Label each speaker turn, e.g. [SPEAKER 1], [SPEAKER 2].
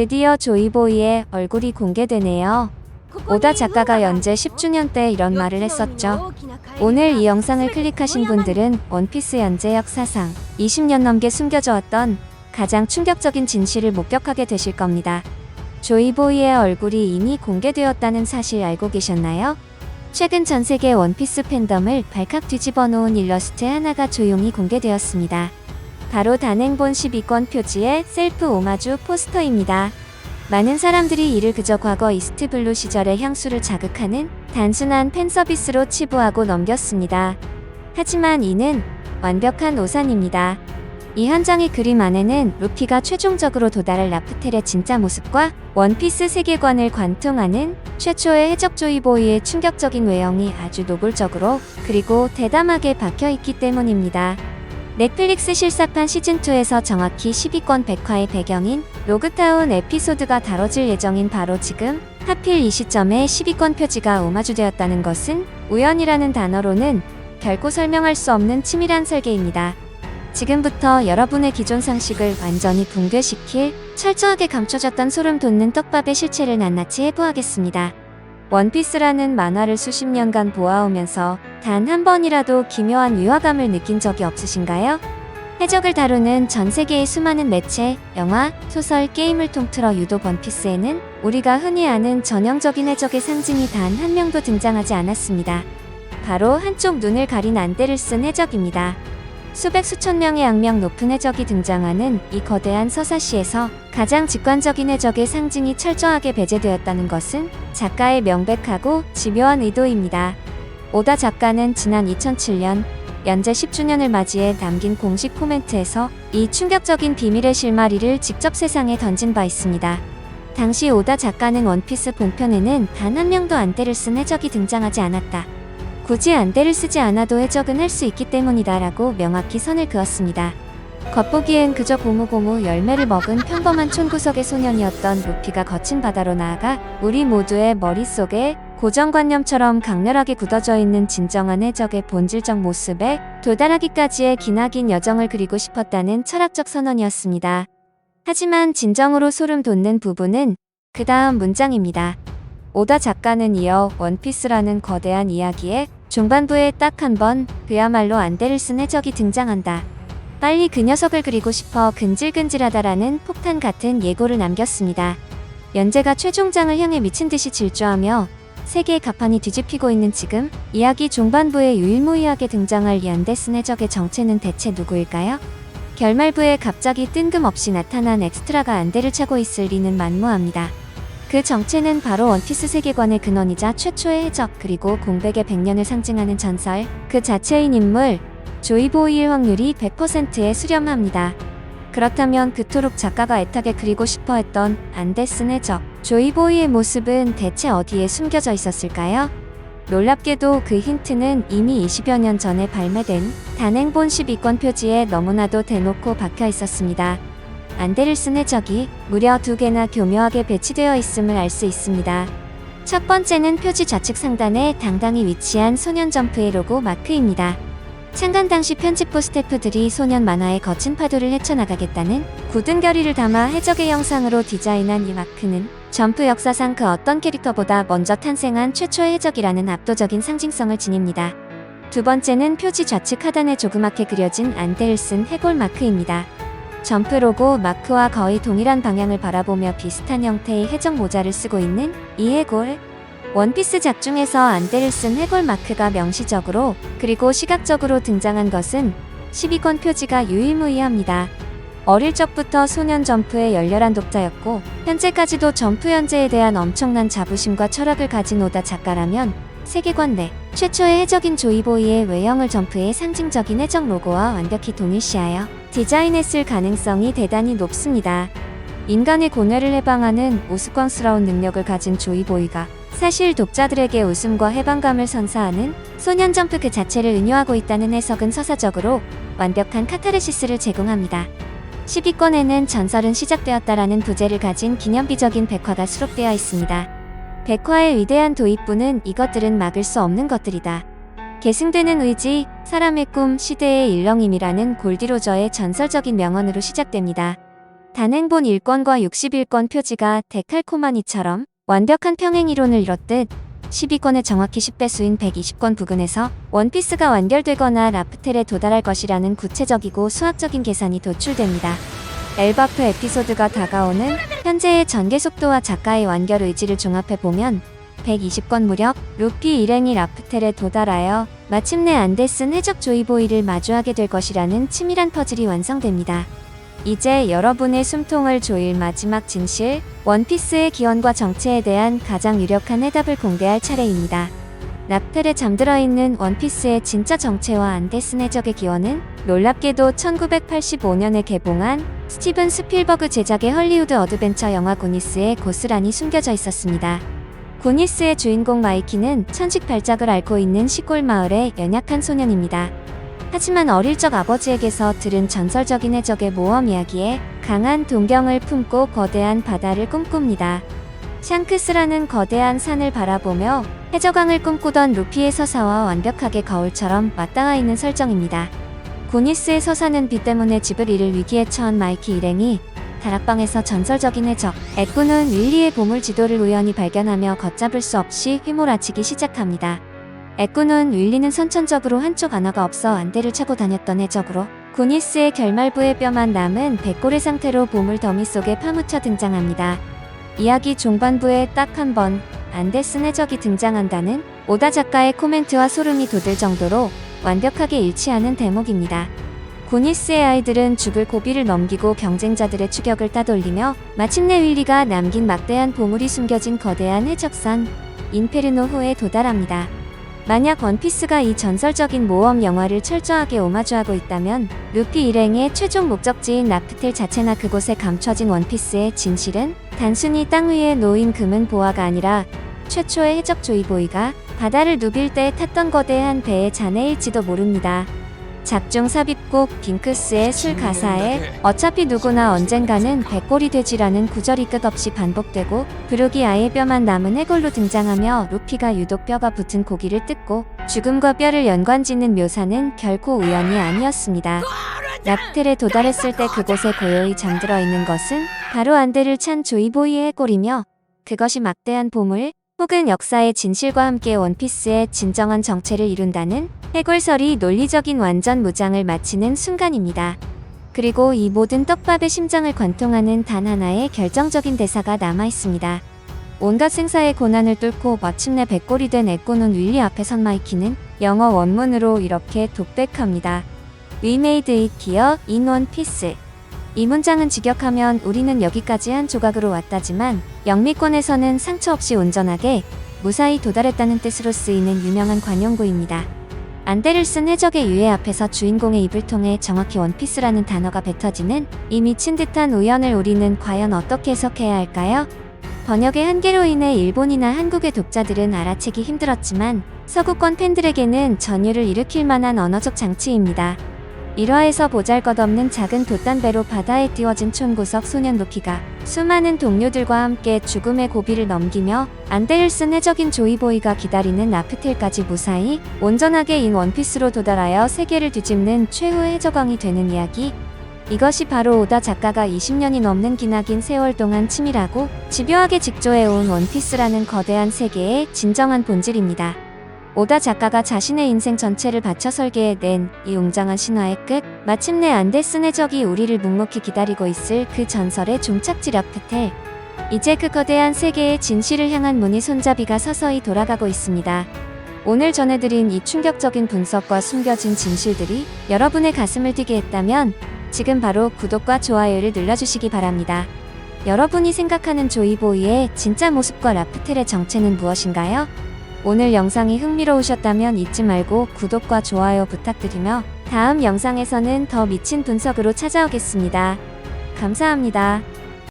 [SPEAKER 1] 드디어 조이보이의 얼굴이 공개되네요. 오다 작가가 연재 10주년 때 이런 말을 했었죠. 오늘 이 영상을 클릭하신 분들은 원피스 연재 역사상 20년 넘게 숨겨져 왔던 가장 충격적인 진실을 목격하게 되실 겁니다. 조이보이의 얼굴이 이미 공개되었다는 사실 알고 계셨나요? 최근 전 세계 원피스 팬덤을 발칵 뒤집어 놓은 일러스트 하나가 조용히 공개되었습니다. 바로 단행본 12권 표지의 셀프 오마주 포스터입니다. 많은 사람들이 이를 그저 과거 이스트블루 시절의 향수를 자극하는 단순한 팬서비스로 치부하고 넘겼습니다. 하지만 이는 완벽한 오산입니다. 이 한 장의 그림 안에는 루피가 최종적으로 도달할 라프텔의 진짜 모습과 원피스 세계관을 관통하는 최초의 해적 조이보이의 충격적인 외형이 아주 노골적으로 그리고 대담하게 박혀있기 때문입니다. 넷플릭스 실사판 시즌2에서 정확히 12권 백화의 배경인 로그타운 에피소드가 다뤄질 예정인 바로 지금 하필 이 시점에 12권 표지가 오마주되었다는 것은 우연이라는 단어로는 결코 설명할 수 없는 치밀한 설계입니다. 지금부터 여러분의 기존 상식을 완전히 붕괴시킬 철저하게 감춰졌던 소름 돋는 떡밥의 실체를 낱낱이 해부하겠습니다. 원피스라는 만화를 수십 년간 보아오면서 단 한 번이라도 기묘한 위화감을 느낀 적이 없으신가요? 해적을 다루는 전 세계의 수많은 매체, 영화, 소설, 게임을 통틀어 유독 원피스에는 우리가 흔히 아는 전형적인 해적의 상징이 단 한 명도 등장하지 않았습니다. 바로 한쪽 눈을 가린 안대를 쓴 해적입니다. 수백 수천 명의 악명 높은 해적이 등장하는 이 거대한 서사시에서 가장 직관적인 해적의 상징이 철저하게 배제되었다는 것은 작가의 명백하고 집요한 의도입니다. 오다 작가는 지난 2007년 연재 10주년을 맞이해 남긴 공식 코멘트에서 이 충격적인 비밀의 실마리를 직접 세상에 던진 바 있습니다. 당시 오다 작가는 원피스 본편에는 단 한 명도 안대를 쓴 해적이 등장하지 않았다. 굳이 안대를 쓰지 않아도 해적은 할 수 있기 때문이다 라고 명확히 선을 그었습니다. 겉보기엔 그저 고무고무 열매를 먹은 평범한 촌구석의 소년이었던 루피가 거친 바다로 나아가 우리 모두의 머릿속에 고정관념처럼 강렬하게 굳어져 있는 진정한 해적의 본질적 모습에 도달하기까지의 기나긴 여정을 그리고 싶었다는 철학적 선언이었습니다. 하지만 진정으로 소름 돋는 부분은 그 다음 문장입니다. 오다 작가는 이어 원피스라는 거대한 이야기에 중반부에 딱 한 번 그야말로 안대를 쓴 해적이 등장한다. 빨리 그 녀석을 그리고 싶어 근질근질하다라는 폭탄 같은 예고를 남겼습니다. 연재가 최종장을 향해 미친 듯이 질주하며 세계의 가판이 뒤집히고 있는 지금 이야기 중반부에 유일무이하게 등장할 이 안대 쓴 해적의 정체는 대체 누구일까요? 결말부에 갑자기 뜬금없이 나타난 엑스트라가 안대를 차고 있을 리는 만무합니다. 그 정체는 바로 원피스 세계관의 근원이자 최초의 해적 그리고 공백의 100년을 상징하는 전설 그 자체인 인물 조이보이일 확률이 100%에 수렴합니다. 그렇다면 그토록 작가가 애타게 그리고 싶어 했던 안대 쓴 해적 조이보이의 모습은 대체 어디에 숨겨져 있었을까요? 놀랍게도 그 힌트는 이미 20여 년 전에 발매된 단행본 12권 표지에 너무나도 대놓고 박혀 있었습니다. 안대를 쓴 해적이 무려 2개나 교묘하게 배치되어 있음을 알 수 있습니다. 첫 번째는 표지 좌측 상단에 당당히 위치한 소년 점프의 로고 마크입니다. 창간 당시 편집부 스태프들이 소년 만화의 거친 파도를 헤쳐나가겠다는 굳은 결의를 담아 해적의 형상으로 디자인한 이 마크는 점프 역사상 그 어떤 캐릭터보다 먼저 탄생한 최초의 해적이라는 압도적인 상징성을 지닙니다. 두 번째는 표지 좌측 하단에 조그맣게 그려진 안대를 쓴 해골 마크입니다. 점프 로고 마크와 거의 동일한 방향을 바라보며 비슷한 형태의 해적 모자를 쓰고 있는 이 해골. 원피스 작중에서 안대를 쓴 해골 마크가 명시적으로 그리고 시각적으로 등장한 것은 12권 표지가 유일무이합니다. 어릴 적부터 소년 점프의 열렬한 독자였고 현재까지도 점프 연재에 대한 엄청난 자부심과 철학을 가진 오다 작가라면 세계관 내 최초의 해적인 조이보이의 외형을 점프의 상징적인 해적 로고와 완벽히 동일시하여 디자인했을 가능성이 대단히 높습니다. 인간의 고뇌를 해방하는 우스꽝스러운 능력을 가진 조이보이가 사실 독자들에게 웃음과 해방감을 선사하는 소년 점프 그 자체를 은유하고 있다는 해석은 서사적으로 완벽한 카타르시스를 제공합니다. 12권에는 전설은 시작되었다라는 부제를 가진 기념비적인 백화가 수록되어 있습니다. 백화의 위대한 도입부는 이것들은 막을 수 없는 것들이다. 계승되는 의지, 사람의 꿈, 시대의 일렁임이라는 골디로저의 전설적인 명언으로 시작됩니다. 단행본 1권과 61권 표지가 데칼코마니처럼 완벽한 평행 이론을 이뤘듯 12권의 정확히 10배수인 120권 부근에서 원피스가 완결되거나 라프텔에 도달할 것이라는 구체적이고 수학적인 계산이 도출됩니다. 엘바프 에피소드가 다가오는 현재의 전개 속도와 작가의 완결 의지를 종합해보면 120권 무렵 루피 일행이 라프텔에 도달하여 마침내 안데슨 해적 조이보이를 마주하게 될 것이라는 치밀한 퍼즐이 완성됩니다. 이제 여러분의 숨통을 조일 마지막 진실, 원피스의 기원과 정체에 대한 가장 유력한 해답을 공개할 차례입니다. 라프텔에 잠들어 있는 원피스의 진짜 정체와 안데슨 해적의 기원은 놀랍게도 1985년에 개봉한 스티븐 스필버그 제작의 헐리우드 어드벤처 영화 구니스에 고스란히 숨겨져 있었습니다. 구니스의 주인공 마이키는 천식 발작을 앓고 있는 시골 마을의 연약한 소년입니다. 하지만 어릴 적 아버지에게서 들은 전설적인 해적의 모험 이야기에 강한 동경을 품고 거대한 바다를 꿈꿉니다. 샹크스라는 거대한 산을 바라보며 해적왕을 꿈꾸던 루피의 서사와 완벽하게 거울처럼 맞닿아 있는 설정입니다. 구니스의 서사는 비 때문에 집을 잃을 위기에 처한 마이키 일행이 다락방에서 전설적인 해적 에꾸는 윌리의 보물 지도를 우연히 발견하며 걷잡을 수 없이 휘몰아치기 시작합니다. 에꾸는 윌리는 선천적으로 한쪽 안화가 없어 안대를 차고 다녔던 해적으로 구니스의 결말부에 뼈만 남은 백골의 상태로 보물 더미 속에 파묻혀 등장합니다. 이야기 종반부에 딱 한 번 안데슨 해적이 등장한다는 오다 작가의 코멘트와 소름이 돋을 정도로 완벽하게 일치하는 대목입니다. 구니스의 아이들은 죽을 고비를 넘기고 경쟁자들의 추격을 따돌리며 마침내 윌리가 남긴 막대한 보물이 숨겨진 거대한 해적선 인페르노호에 도달합니다. 만약 원피스가 이 전설적인 모험 영화를 철저하게 오마주하고 있다면 루피 일행의 최종 목적지인 라프텔 자체나 그곳에 감춰진 원피스의 진실은 단순히 땅 위에 놓인 금은 보화가 아니라 최초의 해적 조이보이가 바다를 누빌 때 탔던 거대한 배의 잔해일지도 모릅니다. 작중 삽입곡 빙크스의 술 가사에 어차피 누구나 언젠가는 백골이 되지라는 구절이 끝없이 반복되고 부르기 아예 뼈만 남은 해골로 등장하며 루피가 유독 뼈가 붙은 고기를 뜯고 죽음과 뼈를 연관짓는 묘사는 결코 우연이 아니었습니다. 라프텔에 도달했을 때 그곳에 고요히 잠들어 있는 것은 바로 안대를 찬 조이보이의 해골이며 그것이 막대한 보물 혹은 역사의 진실과 함께 원피스의 진정한 정체를 이룬다는 해골설이 논리적인 완전 무장을 마치는 순간입니다. 그리고 이 모든 떡밥의 심장을 관통하는 단 하나의 결정적인 대사가 남아있습니다. 온갖 생사의 고난을 뚫고 마침내 백골이 된 에꼬는 윌리 앞에 선 마이키는 영어 원문으로 이렇게 독백합니다. We made it here in one piece. 이 문장은 직역하면 우리는 여기까지 한 조각으로 왔다지만 영미권에서는 상처 없이 온전하게 무사히 도달했다는 뜻으로 쓰이는 유명한 관용구입니다. 안대를 쓴 해적의 유해 앞에서 주인공의 입을 통해 정확히 원피스라는 단어가 뱉어지는 이 미친 듯한 우연을 우리는 과연 어떻게 해석해야 할까요? 번역의 한계로 인해 일본이나 한국의 독자들은 알아채기 힘들었지만 서구권 팬들에게는 전율을 일으킬 만한 언어적 장치입니다. 1화에서 보잘것없는 작은 돛단배로 바다에 띄워진 촌구석 소년 루피가 수많은 동료들과 함께 죽음의 고비를 넘기며 안대를 쓴 해적인 조이보이가 기다리는 라프텔까지 무사히 온전하게 인 원피스로 도달하여 세계를 뒤집는 최후의 해적왕이 되는 이야기. 이것이 바로 오다 작가가 20년이 넘는 기나긴 세월 동안 치밀하고 집요하게 직조해온 원피스라는 거대한 세계의 진정한 본질입니다. 오다 작가가 자신의 인생 전체를 바쳐 설계해낸 이 웅장한 신화의 끝, 마침내 안데슨 해적이 우리를 묵묵히 기다리고 있을 그 전설의 종착지 라프텔. 이제 그 거대한 세계의 진실을 향한 문이 손잡이가 서서히 돌아가고 있습니다. 오늘 전해드린 이 충격적인 분석과 숨겨진 진실들이 여러분의 가슴을 뛰게 했다면 지금 바로 구독과 좋아요를 눌러주시기 바랍니다. 여러분이 생각하는 조이보이의 진짜 모습과 라프텔의 정체는 무엇인가요? 오늘 영상이 흥미로우셨다면 잊지 말고 구독과 좋아요 부탁드리며 다음 영상에서는 더 미친 분석으로 찾아오겠습니다. 감사합니다.